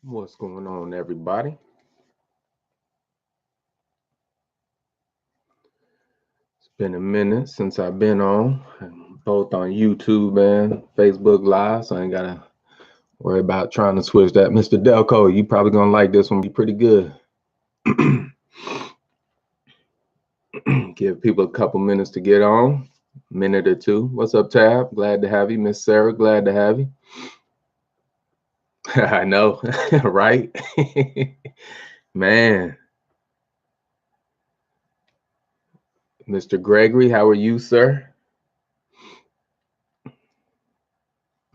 What's going on, everybody? It's been a minute since I've been on, both on YouTube and Facebook Live, so I ain't gotta worry about trying to switch that. Mr. Delco, you probably gonna like this one, be pretty good. Give people a couple minutes to get on, minute or two. What's up, Tab? Glad to have you. Miss Sarah, glad to have you. I know, right? Man, Mr. Gregory, how are you, sir?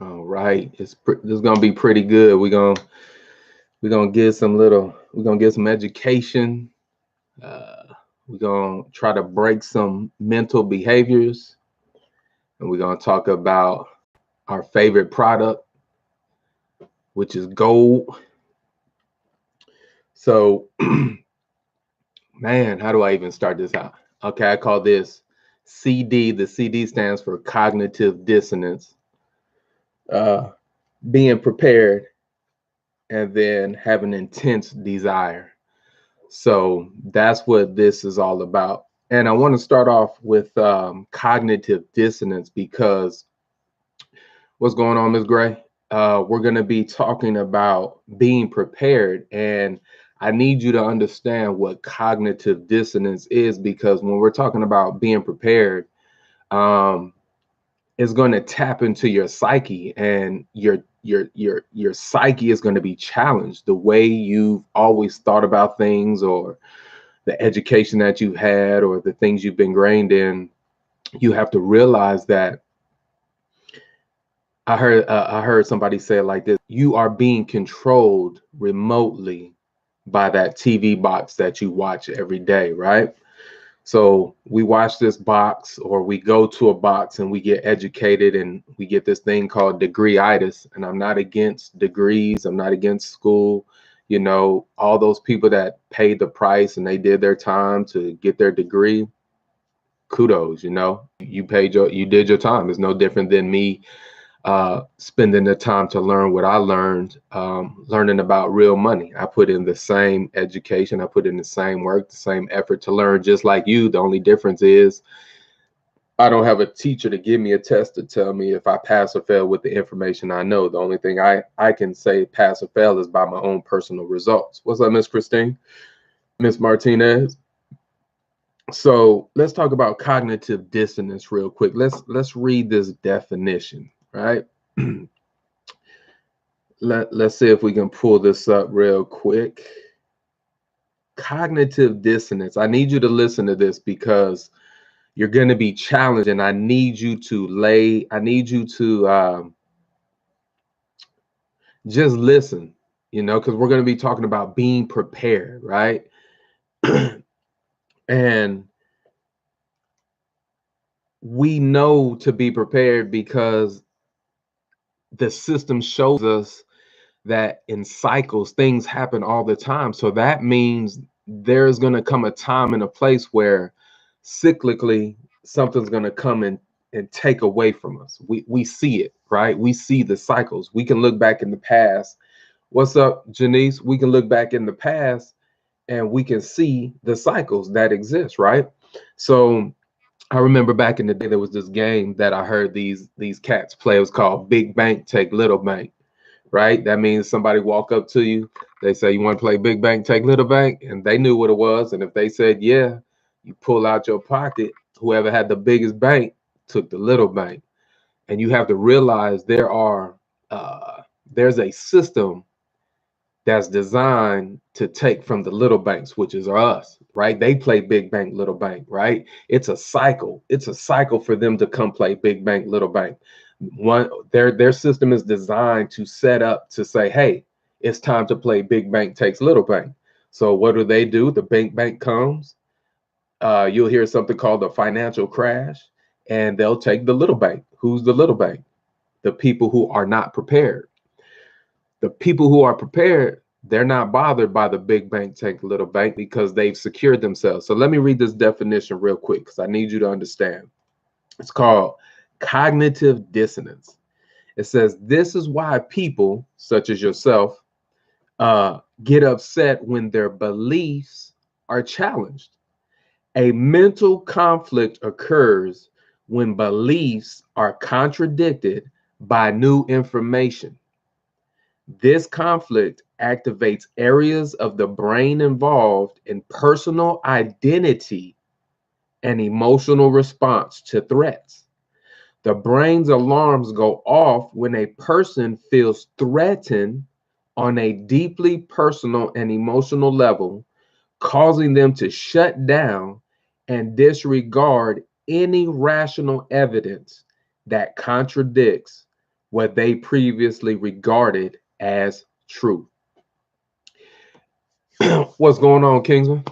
All right, this is gonna be pretty good. We're gonna get some education. Uh, we're gonna try to break some mental behaviors, and we're gonna talk about our favorite product, which is gold. So, man, how do I even start this out? Okay, I call this CD. The CD stands for cognitive dissonance. Uh, Being prepared and then have an intense desire. So that's what this is all about. And I want to start off with cognitive dissonance because what's going on, Ms. Gray? We're going to be talking about being prepared. And I need you to understand what cognitive dissonance is, because when we're talking about being prepared, um, it's going to tap into your psyche, and your psyche is going to be challenged. The way you've always thought about things, or the education that you've had, or the things you've been ingrained in, you have to realize that I heard somebody say it like this: you are being controlled remotely by that TV box that you watch every day, right? So we watch this box, or we go to a box and we get educated, and we get this thing called degree-itis. And I'm not against degrees, I'm not against school. You know, all those people that paid the price and they did their time to get their degree, kudos. You know, you did your time. It's no different than me spending the time to learn what I learned, learning about real money. I put in the same education, I put in the same work, the same effort to learn, just like you. The only difference is I don't have a teacher to give me a test to tell me if I pass or fail with the information I know. The only thing I can say pass or fail is by my own personal results. What's up, Miss Christine? Miss Martinez? So let's talk about cognitive dissonance real quick. Let's read this definition, right? Let's see if we can pull this up real quick. Cognitive dissonance. I need you to listen to this because you're going to be challenged, and I need you to just listen, because we're going to be talking about being prepared, right? And we know to be prepared because the system shows us that in cycles things happen all the time. So that means there's going to come a time and a place where cyclically something's going to come and take away from us. We see it, right? We see the cycles. We can look back in the past. What's up, Janice? We can look back in the past and we can see the cycles that exist, right? So I remember back in the day there was this game that I heard these cats play. It was called Big Bank Take Little Bank, right? That means somebody walk up to you, they say, you want to play big bank, take little bank? And they knew what it was. And if they said, yeah, you pull out your pocket, whoever had the biggest bank took the little bank. And you have to realize there's a system that's designed to take from the little banks, which is us, right? They play big bank, little bank, right? It's a cycle. It's a cycle for them to come play big bank, little bank. Their system is designed to set up to say, hey, it's time to play big bank takes little bank. So what do? The big bank comes. You'll hear something called the financial crash, and they'll take the little bank. Who's the little bank? The people who are not prepared. The people who are prepared, they're not bothered by the big bank take little bank because they've secured themselves. So let me read this definition real quick because I need you to understand. It's called cognitive dissonance. It says this is why people, such as yourself, get upset when their beliefs are challenged. A mental conflict occurs when beliefs are contradicted by new information. This conflict activates areas of the brain involved in personal identity and emotional response to threats. The brain's alarms go off when a person feels threatened on a deeply personal and emotional level, causing them to shut down and disregard any rational evidence that contradicts what they previously regarded as truth. What's going on, Kingsman?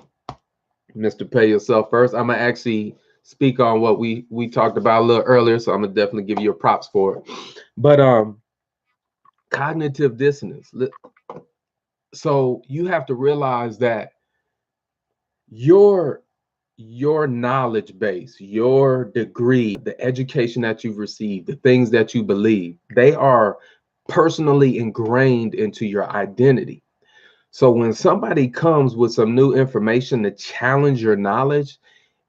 Mr. Pay Yourself First. I'm gonna actually speak on what we talked about a little earlier, so I'm gonna definitely give you your props for it. But cognitive dissonance. So you have to realize that your your knowledge base, your degree, the education that you've received, the things that you believe, they are personally ingrained into your identity. So when somebody comes with some new information to challenge your knowledge,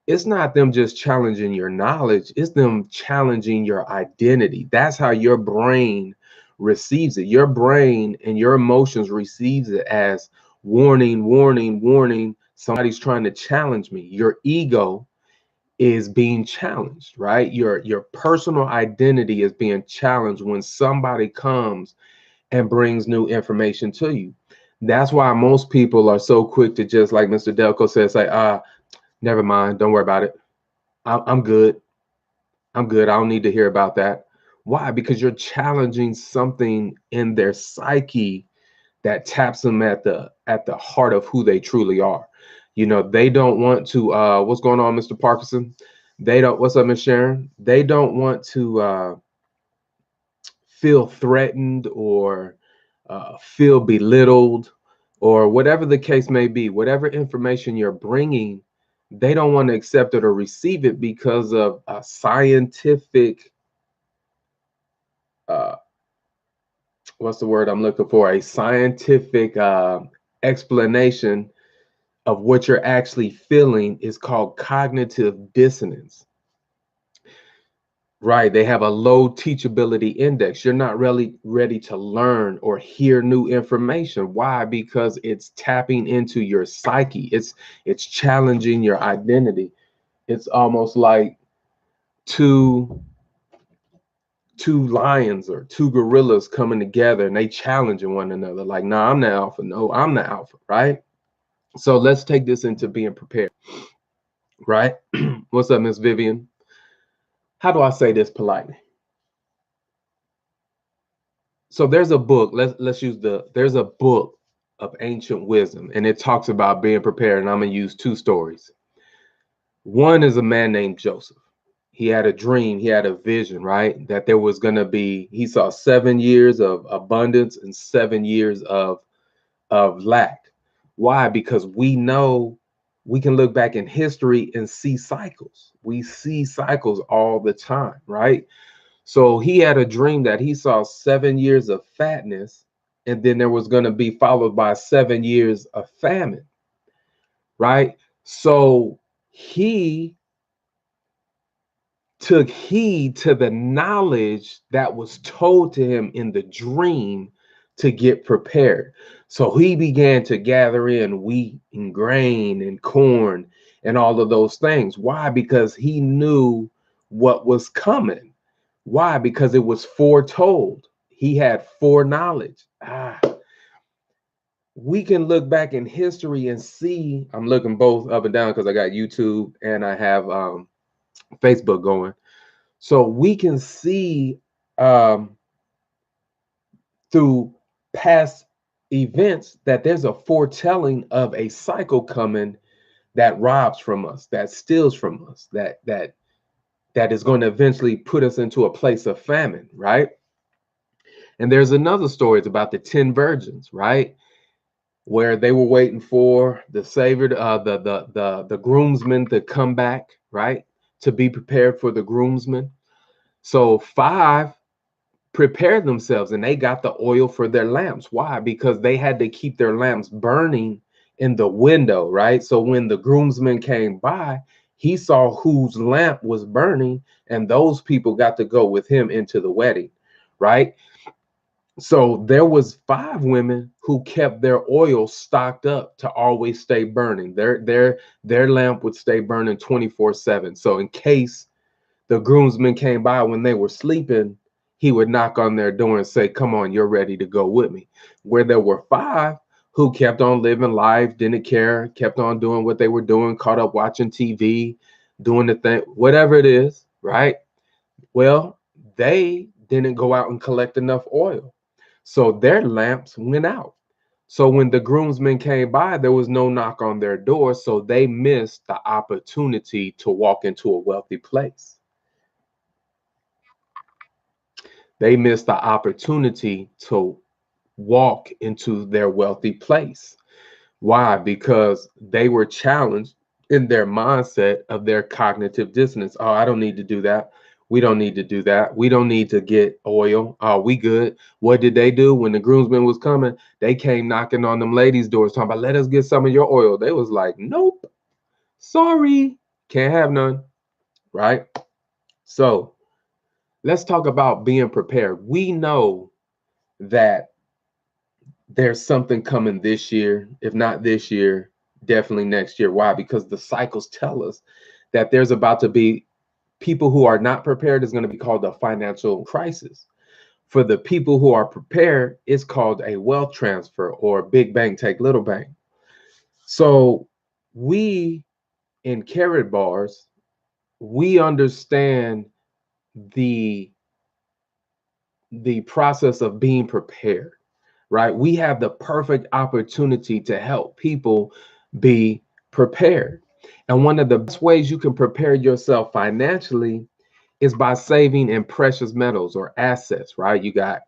it's not them just challenging your knowledge, it's them challenging your identity. That's how your brain receives it. Your brain and your emotions receives it as warning, warning, warning. Somebody's trying to challenge me. Your ego is being challenged, right? Your personal identity is being challenged when somebody comes and brings new information to you. That's why most people are so quick to just, like Mr. Delco says, like, never mind, don't worry about it. I'm good. I'm good. I don't need to hear about that. Why? Because you're challenging something in their psyche that taps them at the heart of who they truly are. You know, they don't want to what's going on, Mr. Parkinson? They don't, what's up, Miss Sharon? They don't want to feel threatened or feel belittled or whatever the case may be. Whatever information you're bringing, they don't want to accept it or receive it because of a scientific uh, what's the word I'm looking for, a scientific explanation of what you're actually feeling is called cognitive dissonance. Right, they have a low teachability index. You're not really ready to learn or hear new information. Why? Because it's tapping into your psyche. It's challenging your identity. It's almost like two two lions or two gorillas coming together and they challenging one another. Like, nah, I'm the alpha. No, I'm the alpha, right? So let's take this into being prepared, right? What's up, Miss Vivian? How do I say this politely? So there's a book. Let's use there's a book of ancient wisdom, and it talks about being prepared. And I'm gonna use two stories. One is a man named Joseph. He had a dream, he had a vision, right? That there was gonna be, he saw 7 years of abundance and 7 years of lack. Why? Because we know we can look back in history and see cycles. We see cycles all the time, right? So he had a dream that he saw 7 years of fatness, and then there was going to be followed by 7 years of famine, right? So he took heed to the knowledge that was told to him in the dream to get prepared. So he began to gather in wheat and grain and corn and all of those things. Why? Because he knew what was coming. Why? Because it was foretold. He had foreknowledge. We can look back in history and see. I'm looking both up and down because I got YouTube and I have Facebook going. So we can see um, through past events that there's a foretelling of a cycle coming that robs from us, that steals from us, that is going to eventually put us into a place of famine, right? And there's another story. It's about the 10 virgins, right? Where they were waiting for the savior, the groomsmen to come back, right? to be prepared for the groomsmen. So 5 prepared themselves and they got the oil for their lamps. Why? Because they had to keep their lamps burning in the window, right? So when the groomsmen came by, he saw whose lamp was burning, and those people got to go with him into the wedding, right? So there was 5 women who kept their oil stocked up to always stay burning. Their lamp would stay burning 24/7. So in case the groomsmen came by when they were sleeping, he would knock on their door and say, "Come on, you're ready to go with me." Where there were 5 who kept on living life, didn't care, kept on doing what they were doing, caught up watching TV, doing the thing, whatever it is, right? Well, they didn't go out and collect enough oil. So their lamps went out. So when the groomsmen came by, there was no knock on their door. So they missed the opportunity to walk into a wealthy place. They missed the opportunity to walk into their wealthy place. Why? Because they were challenged in their mindset of their cognitive dissonance. Oh, I don't need to do that. We don't need to do that. We don't need to get oil. Oh, we good. What did they do when the groomsmen was coming? They came knocking on them ladies' doors talking about, let us get some of your oil. They was like, nope, sorry, can't have none, right? So let's talk about being prepared. We know that there's something coming this year. If not this year, definitely next year. Why? Because the cycles tell us that there's about to be people who are not prepared is going to be called a financial crisis. For the people who are prepared, it's called a wealth transfer or big bang take little bang. So we in carrot bars, we understand the process of being prepared, right? We have the perfect opportunity to help people be prepared. And one of the best ways you can prepare yourself financially is by saving in precious metals or assets, right? You got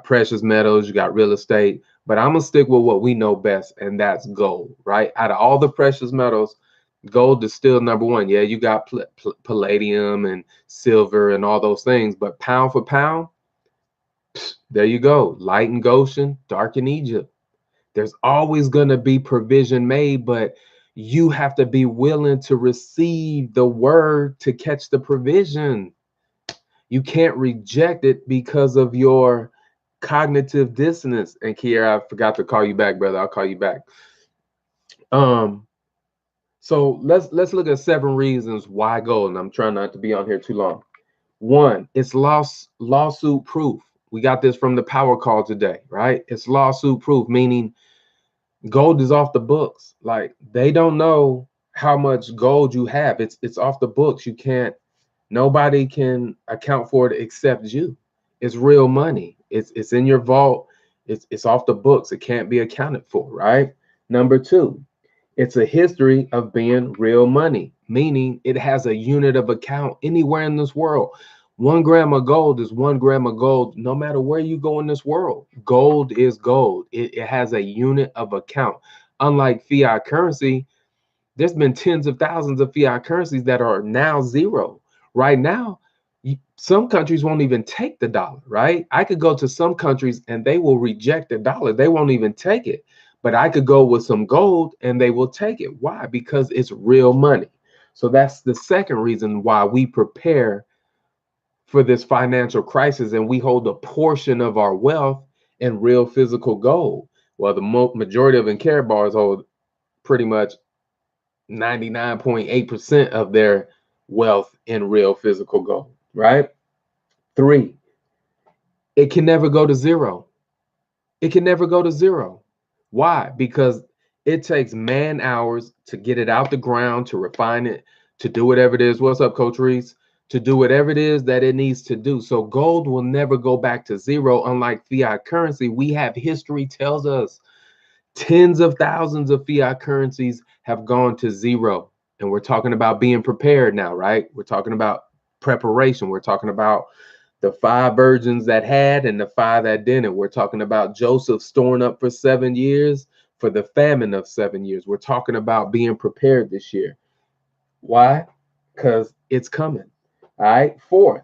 precious metals, you got real estate, but I'm gonna stick with what we know best, and that's gold, right? Out of all the precious metals, gold is still number one. Yeah, you got palladium and silver and all those things, but pound for pound, there you go. Light in Goshen, dark in Egypt. There's always going to be provision made, but you have to be willing to receive the word to catch the provision. You can't reject it because of your cognitive dissonance. And Kiera, I forgot to call you back, brother. I'll call you back. Um, so let's look at 7 reasons why gold. And I'm trying not to be on here too long. 1, it's lawsuit proof. We got this from the power call today, right? It's lawsuit proof, meaning gold is off the books. Like they don't know how much gold you have. It's off the books. You can't, nobody can account for it except you. It's real money. It's in your vault. It's off the books. It can't be accounted for, right? Number 2, it's a history of being real money, meaning it has a unit of account anywhere in this world. 1 gram of gold is 1 gram of gold, no matter where you go in this world. Gold is gold. It has a unit of account. Unlike fiat currency, there's been tens of thousands of fiat currencies that are now zero. Right now, some countries won't even take the dollar, right? I could go to some countries and they will reject the dollar. They won't even take it. But I could go with some gold and they will take it. Why? Because it's real money. So that's the second reason why we prepare for this financial crisis and we hold a portion of our wealth in real physical gold. Well, the majority of carrot bars hold pretty much 99.8% of their wealth in real physical gold, right? 3, it can never go to zero. It can never go to zero. Why? Because it takes man hours to get it out the ground, to refine it, to do whatever it is. What's up, Coach Reese? To do whatever it is that it needs to do. So gold will never go back to zero. Unlike fiat currency, we have history tells us tens of thousands of fiat currencies have gone to zero. And we're talking about being prepared now, right? We're talking about preparation. We're talking about the 5 virgins that had and the 5 that didn't. We're talking about Joseph storing up for 7 years for the famine of 7 years. We're talking about being prepared this year. Why? because it's coming. All right. Fourth,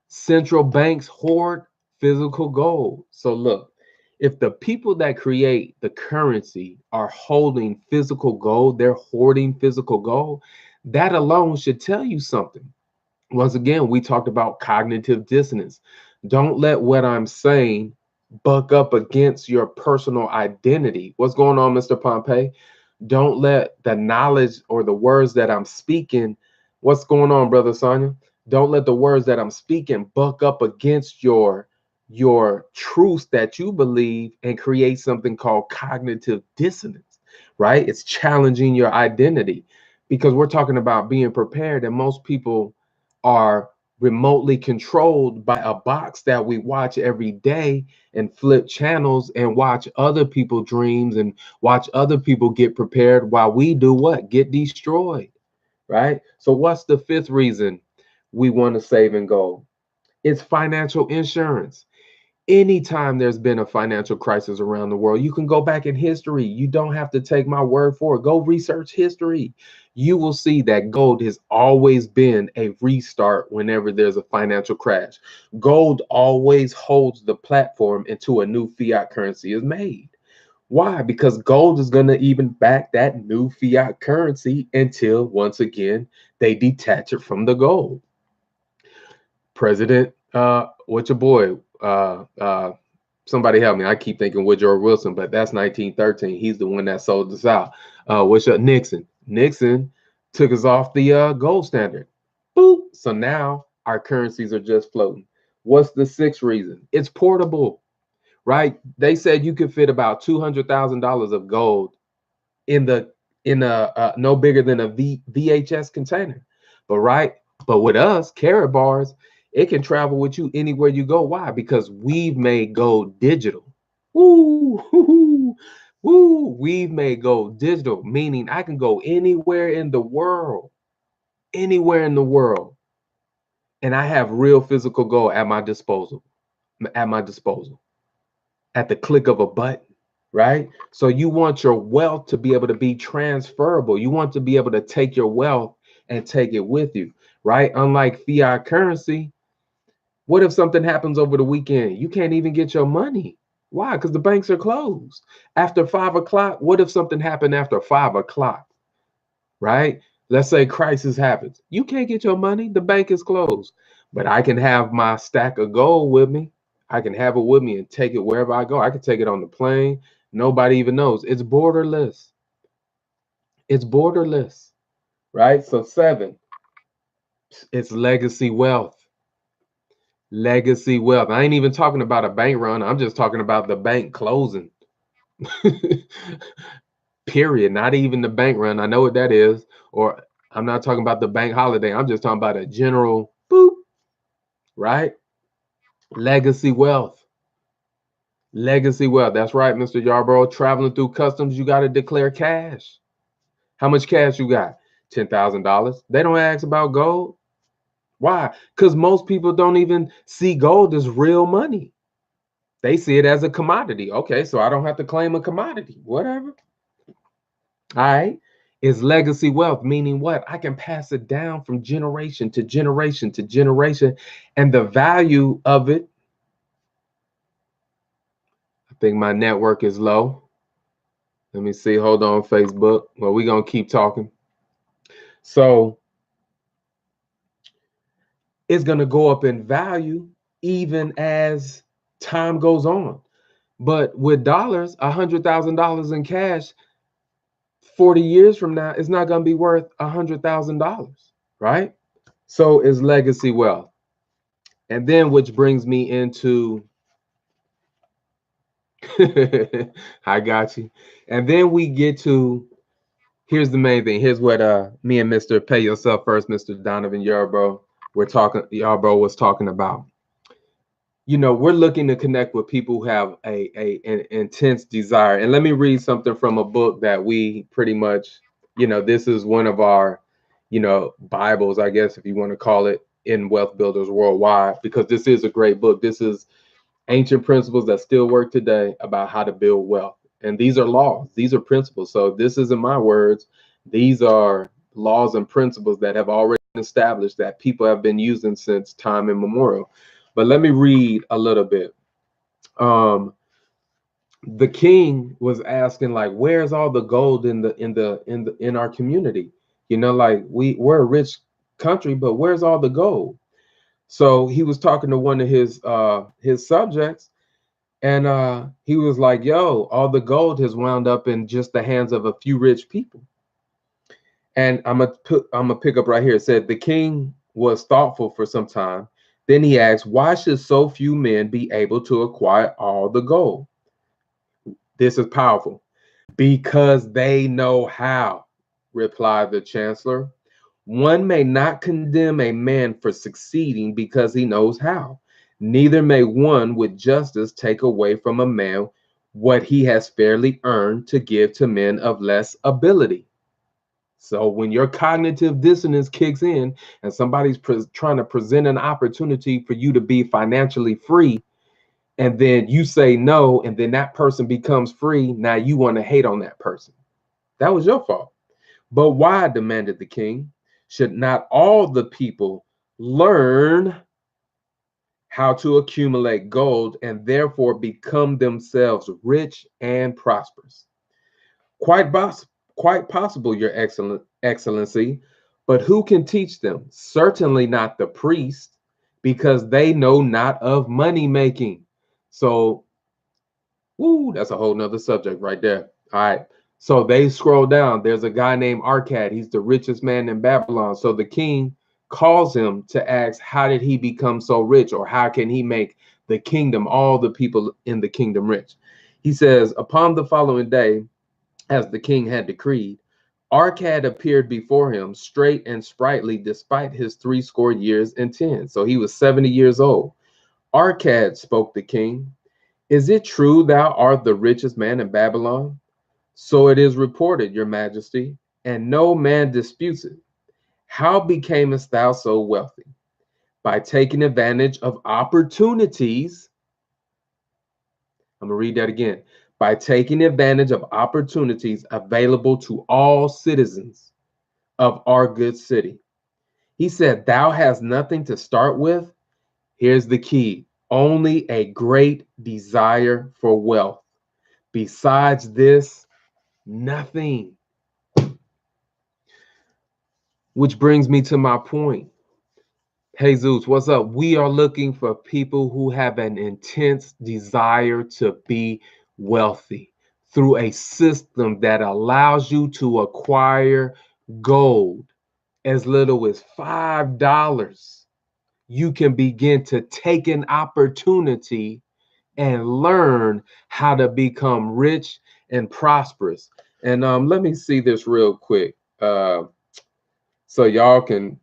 central banks hoard physical gold. So look, if the people that create the currency are holding physical gold, they're hoarding physical gold, that alone should tell you something. Once again, we talked about cognitive dissonance. Don't let what I'm saying buck up against your personal identity. What's going on, Mr. Pompey? Don't let the knowledge or the words that I'm speaking, what's going on, Brother Sonia? Don't let the words that I'm speaking buck up against your truths that you believe and create something called cognitive dissonance, right? It's challenging your identity because we're talking about being prepared, and most people are remotely controlled by a box that we watch every day and flip channels and watch other people dreams and watch other people get prepared while we do what? Get destroyed, right? So what's the fifth reason we want to save in gold? It's financial insurance. Anytime there's been a financial crisis around the world, you can go back in history. You don't have to take my word for it. Go research history. You will see that gold has always been a restart whenever there's a financial crash. Gold always holds the platform until a new fiat currency is made. Why? Because gold is going to even back that new fiat currency until, once again, they detach it from the gold. President, what's your boy? Somebody help me. I keep thinking Woodrow Wilson, but that's 1913. He's the one that sold us out. What's your Nixon? Nixon took us off the gold standard. Boop. So now our currencies are just floating. What's the sixth reason? It's portable, right? They said you could fit about $200,000 of gold in the in a no bigger than a VHS container. But right, but with us, Carrot Bars, it can travel with you anywhere you go. Why? Because we've made gold digital. Woo, woo, woo. We've made gold digital, meaning I can go anywhere in the world, anywhere in the world, and I have real physical gold at my disposal, at my disposal, at the click of a button. Right? So you want your wealth to be able to be transferable. You want to be able to take your wealth and take it with you, right? Unlike fiat currency, what if something happens over the weekend? You can't even get your money. Why? Because the banks are closed. After 5 o'clock, what if something happened after 5 o'clock, right? Let's say crisis happens. You can't get your money. The bank is closed. But I can have my stack of gold with me. I can have it with me and take it wherever I go. I can take it on the plane. Nobody even knows. It's borderless. It's borderless, right? So 7, it's legacy wealth. Legacy wealth. I ain't even talking about a bank run. I'm just talking about the bank closing. Period. Not even the bank run. I know what that is. Or I'm not talking about the bank holiday. I'm just talking about a general boop, right? Legacy wealth. Legacy wealth. That's right, Mr. Yarborough. Traveling through customs, you got to declare cash. How much cash you got? $10,000. They don't ask about gold. Why? Because most people don't even see gold as real money. They see it as a commodity. Okay, so I don't have to claim a commodity. Whatever. All right. Is legacy wealth, meaning what? I can pass it down from generation to generation to generation. And the value of it, I think my network is low. Let me see. Hold on, Facebook. Well, we're going to keep talking. So it's going to go up in value even as time goes on. But with dollars, $100,000 in cash, 40 years from now, it's not going to be worth $100,000, right? So is legacy wealth. And then which brings me into, I got you. And then we get to, here's the main thing. Here's what me and Mr. Pay Yourself First, Mr. Donovan Yarbrough, Yarbrough was talking about. You know, we're looking to connect with people who have an intense desire. And let me read something from a book that we pretty much, you know, this is one of our, you know, Bibles, I guess, if you want to call it, in Wealth Builders Worldwide, because this is a great book. This is ancient principles that still work today about how to build wealth. And these are laws. These are principles. So this isn't my words. These are laws and principles that have already been established that people have been using since time immemorial. But let me read a little bit. The king was asking, like, where's all the gold in our community? You know, like we're a rich country, but where's all the gold? So he was talking to one of his subjects, and he was like, yo, all the gold has wound up in just the hands of a few rich people. And I'm gonna pick up right here. It said the king was thoughtful for some time. Then he asked, why should so few men be able to acquire all the gold? This is powerful. Because they know how, replied the chancellor. One may not condemn a man for succeeding because he knows how. Neither may one with justice take away from a man what he has fairly earned to give to men of less ability. So when your cognitive dissonance kicks in and somebody's trying to present an opportunity for you to be financially free, and then you say no, and then that person becomes free, now you want to hate on that person. That was your fault. But why, demanded the king, should not all the people learn how to accumulate gold and therefore become themselves rich and prosperous? Quite, quite possible, your excellency, but who can teach them? Certainly not the priest, because they know not of money making. So, woo, that's a whole nother subject right there. All right. So they scroll down. There's a guy named Arcad. He's the richest man in Babylon. So the king calls him to ask, how did he become so rich? Or how can he make the kingdom, all the people in the kingdom rich? He says, upon the following day, as the king had decreed, Arcad appeared before him, straight and sprightly, despite his 80 years and 10. So he was 70 years old. Arcad, spoke the king, is it true thou art the richest man in Babylon? So it is reported, your majesty, and no man disputes it. How becamest thou so wealthy? By taking advantage of opportunities. I'm going to read that again. By taking advantage of opportunities available to all citizens of our good city. He said, thou hast nothing to start with. Here's the key. Only a great desire for wealth. Besides this, nothing. Which brings me to my point. Hey Zeus, what's up? We are looking for people who have an intense desire to be wealthy through a system that allows you to acquire gold as little as $5. You can begin to take an opportunity and learn how to become rich and prosperous. And let me see this real quick. So y'all can,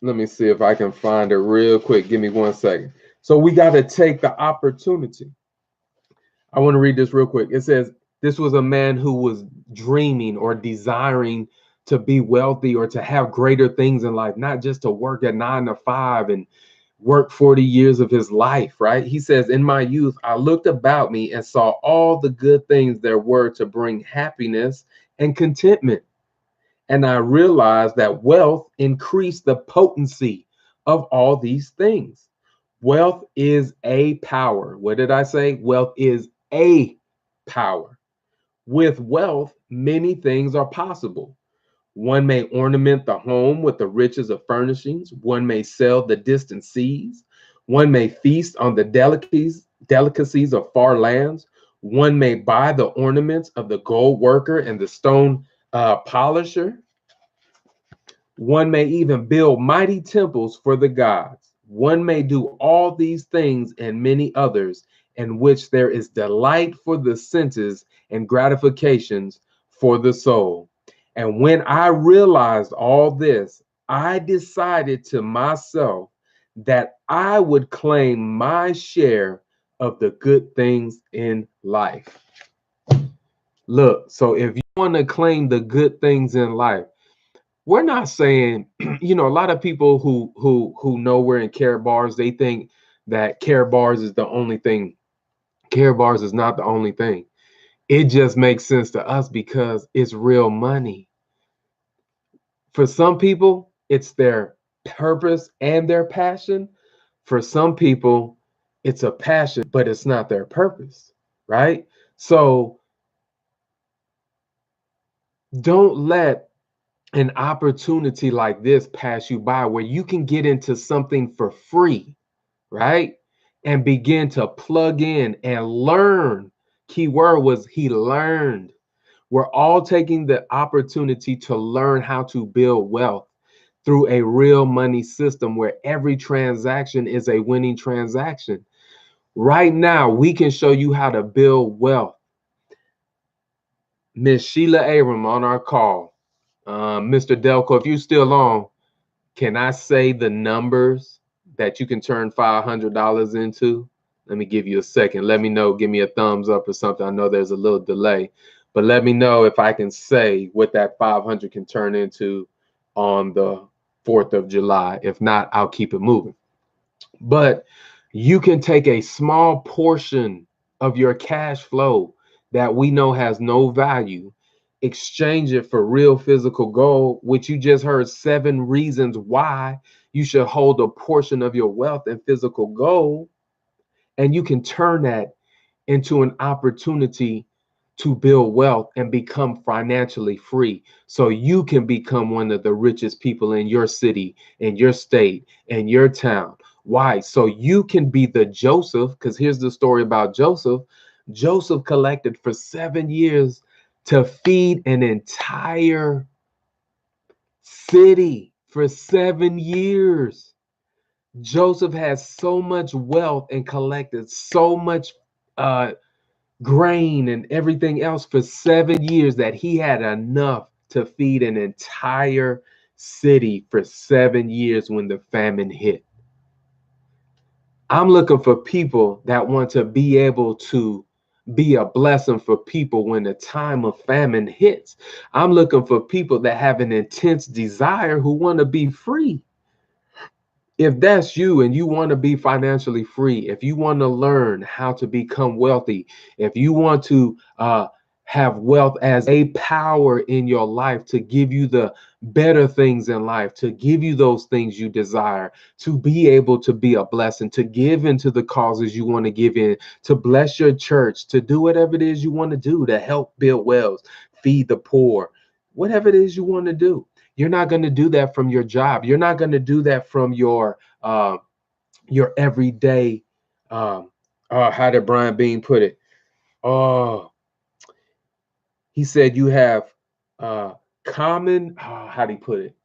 let me see if I can find it real quick. Give me 1 second. So we got to take the opportunity. I want to read this real quick. It says, this was a man who was dreaming or desiring to be wealthy or to have greater things in life, not just to work at 9 to 5 and work 40 years of his life, right? He says, in my youth, I looked about me and saw all the good things there were to bring happiness and contentment. And I realized that wealth increased the potency of all these things. Wealth is a power. What did I say? Wealth is a power. With wealth, many things are possible. One may ornament the home with the riches of furnishings. One may sail the distant seas. One may feast on the delicacies of far lands. One may buy the ornaments of the gold worker and the stone polisher. One may even build mighty temples for the gods. One may do all these things and many others, in which there is delight for the senses and gratifications for the soul. And when I realized all this, I decided to myself that I would claim my share of the good things in life. Look, so if you want to claim the good things in life, we're not saying, you know, a lot of people who know we're in care bars, they think that care bars is the only thing. Care bars is not the only thing. It just makes sense to us because it's real money. For some people, it's their purpose and their passion. For some people, it's a passion, but it's not their purpose, right? So don't let an opportunity like this pass you by where you can get into something for free, right? And begin to plug in and learn. Key word was he learned. We're all taking the opportunity to learn how to build wealth through a real money system where every transaction is a winning transaction. Right now, we can show you how to build wealth. Miss Sheila Abram on our call. Mr. Delco, if you're still on, can I say the numbers that you can turn $500 into? Let me give you a second. Let me know. Give me a thumbs up or something. I know there's a little delay, but let me know if I can say what that 500 can turn into on the 4th of July. If not, I'll keep it moving. But you can take a small portion of your cash flow that we know has no value, exchange it for real physical gold, which you just heard 7 reasons why you should hold a portion of your wealth in physical gold. And you can turn that into an opportunity to build wealth and become financially free so you can become one of the richest people in your city, in your state, in your town. Why? So you can be the Joseph, because here's the story about Joseph. Joseph collected for 7 years to feed an entire city for 7 years. Joseph has so much wealth and collected so much grain and everything else for 7 years that he had enough to feed an entire city for 7 years when the famine hit. I'm looking for people that want to be able to be a blessing for people when the time of famine hits. I'm looking for people that have an intense desire who want to be free. If that's you and you want to be financially free, if you want to learn how to become wealthy, if you want to have wealth as a power in your life to give you the better things in life, to give you those things you desire, to be able to be a blessing, to give into the causes you want to give in, to bless your church, to do whatever it is you want to do to help build wells, feed the poor, whatever it is you want to do. You're not going to do that from your job. You're not going to do that from your everyday. How did Brian Bean put it? Oh, he said you have common. How do he put it?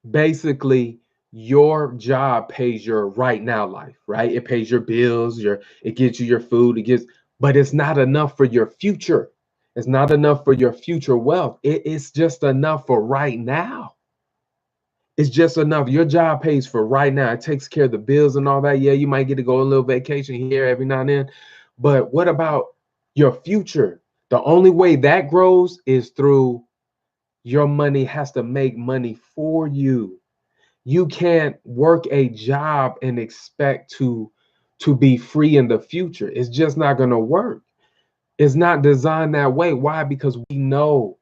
Basically, your job pays your right now life, right? It pays your bills. It gets you your food. But it's not enough for your future. It's not enough for your future wealth. It's just enough for right now. It's just enough. Your job pays for right now. It takes care of the bills and all that. Yeah, you might get to go on a little vacation here every now and then. But what about your future? The only way that grows is through your money has to make money for you. You can't work a job and expect to be free in the future. It's just not going to work. It's not designed that way. Why? Because we know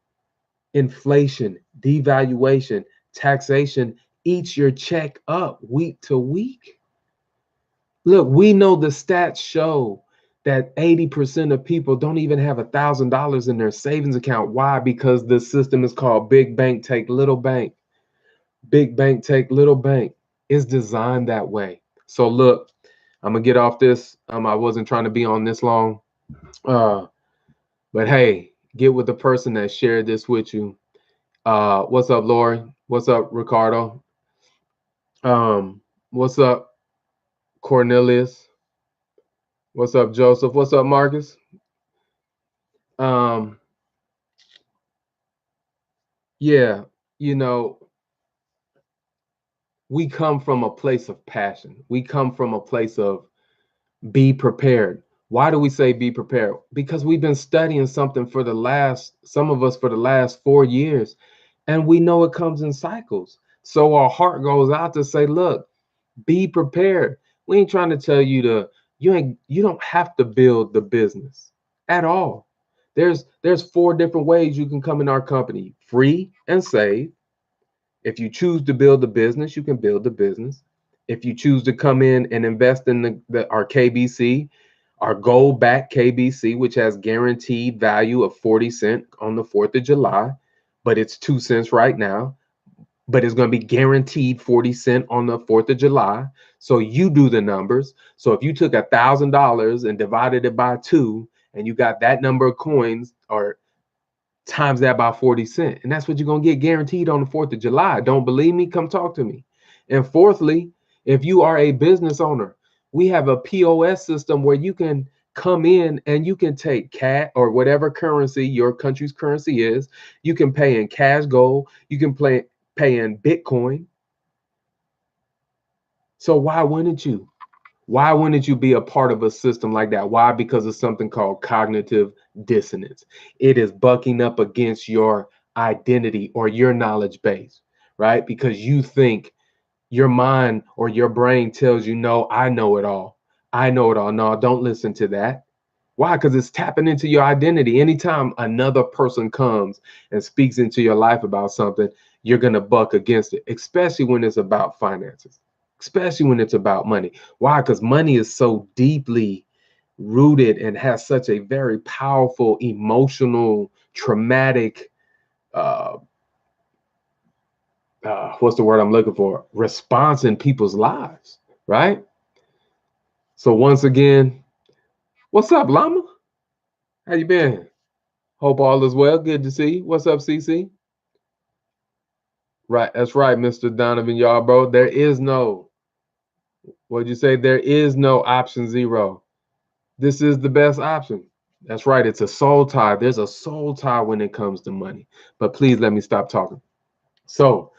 inflation, devaluation, taxation eats your check up week to week. Look, we know the stats show that 80% of people don't even have $1,000 in their savings account. Why? Because the system is called big bank take little bank. Big bank take little bank. It's designed that way. So look, I'm gonna get off this. I wasn't trying to be on this long. But hey, get with the person that shared this with you. What's up, Lori? What's up, Ricardo? What's up, Cornelius? What's up, Joseph? What's up, Marcus? Um, yeah, you know, we come from a place of passion. We come from a place of be prepared. Why do we say be prepared? Because we've been studying something for some of us for the last 4 years, and we know it comes in cycles. So our heart goes out to say, look, be prepared. We ain't trying to tell you you don't have to build the business at all. There's 4 different ways you can come in our company: free and save. If you choose to build a business, you can build a business. If you choose to come in and invest in our KBC, our gold back KBC, which has guaranteed value of 40 cents on the 4th of July, but it's 2 cents right now, but it's going to be guaranteed 40 cents on the 4th of July. So you do the numbers. So if you took $1,000 and divided it by 2 and you got that number of coins, or times that by 40 cents. And that's what you're going to get guaranteed on the 4th of July. Don't believe me? Come talk to me. And fourthly, if you are a business owner, we have a POS system where you can come in and you can take CAT or whatever currency your country's currency is. You can pay in cash gold. You can pay in Bitcoin. So why wouldn't you? Why wouldn't you be a part of a system like that? Why? Because of something called cognitive dissonance. It is bucking up against your identity or your knowledge base, right? Because you think your mind or your brain tells you, no, I know it all. I know it all. No, don't listen to that. Why? Because it's tapping into your identity. Anytime another person comes and speaks into your life about something, you're going to buck against it, especially when it's about finances, especially when it's about money. Why? Because money is so deeply rooted and has such a very powerful, emotional, traumatic, uh, what's the word I'm looking for? Response in people's lives, right? So once again, what's up, Llama? How you been? Hope all is well. Good to see you. What's up, CC? Right, that's right, Mr. Donovan, y'all, bro. There is no, what'd you say? There is no option zero. This is the best option. That's right. It's a soul tie. There's a soul tie when it comes to money. But please let me stop talking. So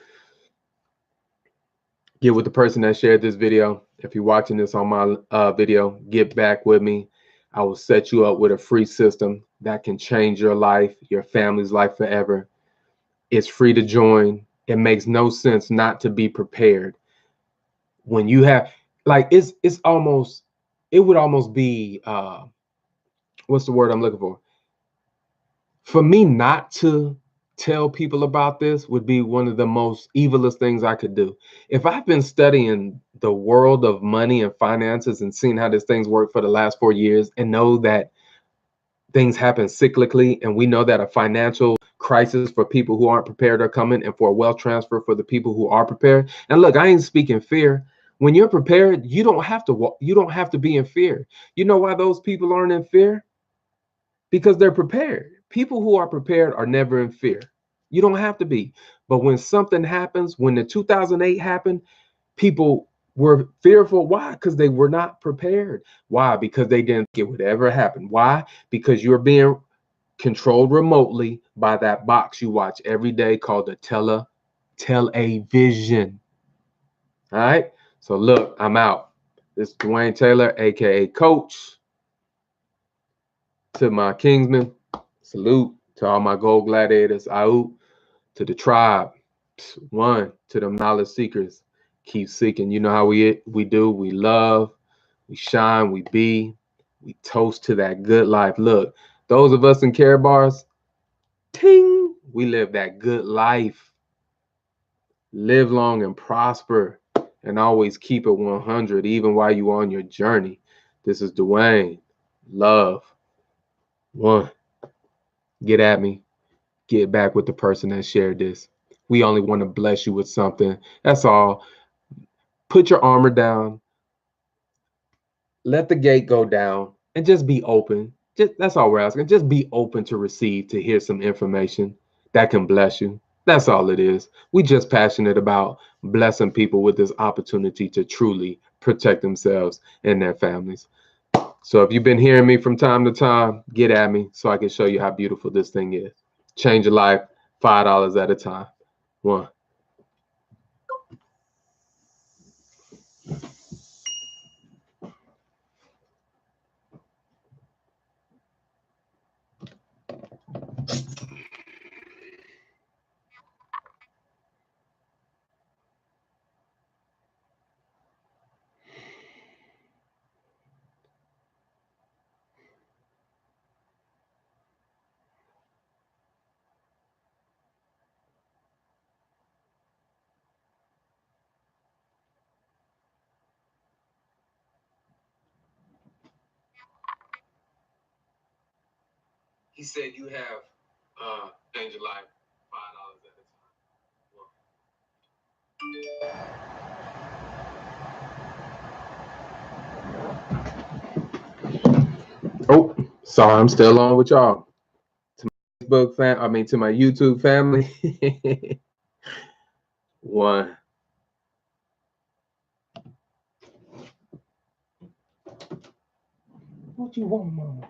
get with the person that shared this video. If you're watching this on my video, get back with me. I will set you up with a free system that can change your life, your family's life forever. It's free to join. It makes no sense not to be prepared. When you have, like, it's almost, it would almost be what's the word I'm looking for me not to tell people about this would be one of the most evilest things I could do. If I've been studying the world of money and finances and seeing how these things work for the last 4 years and know that things happen cyclically, and we know that a financial crisis for people who aren't prepared are coming, and for a wealth transfer for the people who are prepared. And look, I ain't speaking fear. When you're prepared, you don't have to be in fear. You know why those people aren't in fear? Because they're prepared. People who are prepared are never in fear. You don't have to be. But when something happens, when the 2008 happened, people were fearful. Why? Because they were not prepared. Why? Because they didn't think it would ever happen. Why? Because you're being controlled remotely by that box you watch every day called the television. All right. So look, I'm out. This is Dwayne Taylor, aka Coach. To my Kingsmen, salute. To all my gold gladiators, out. To the tribe, one. To them knowledge seekers, keep seeking. You know how we do. We love, we shine, we toast to that good life. Look, those of us in Care Bars, ting, we live that good life. Live long and prosper, and always keep it 100, even while you're on your journey. This is Dwayne. Love. One. Get at me. Get back with the person that shared this. We only want to bless you with something. That's all. Put your armor down. Let the gate go down and just be open. Just that's all we're asking. Just be open to receive, to hear some information that can bless you. That's all it is. We just passionate about blessing people with this opportunity to truly protect themselves and their families. So if you've been hearing me from time to time, get at me so I can show you how beautiful this thing is. Change your life, $5 at a time. One. He said you have changed your life $5 at a time. Oh, sorry, I'm still on with y'all. To my Facebook to my YouTube family. One. What you want, mama?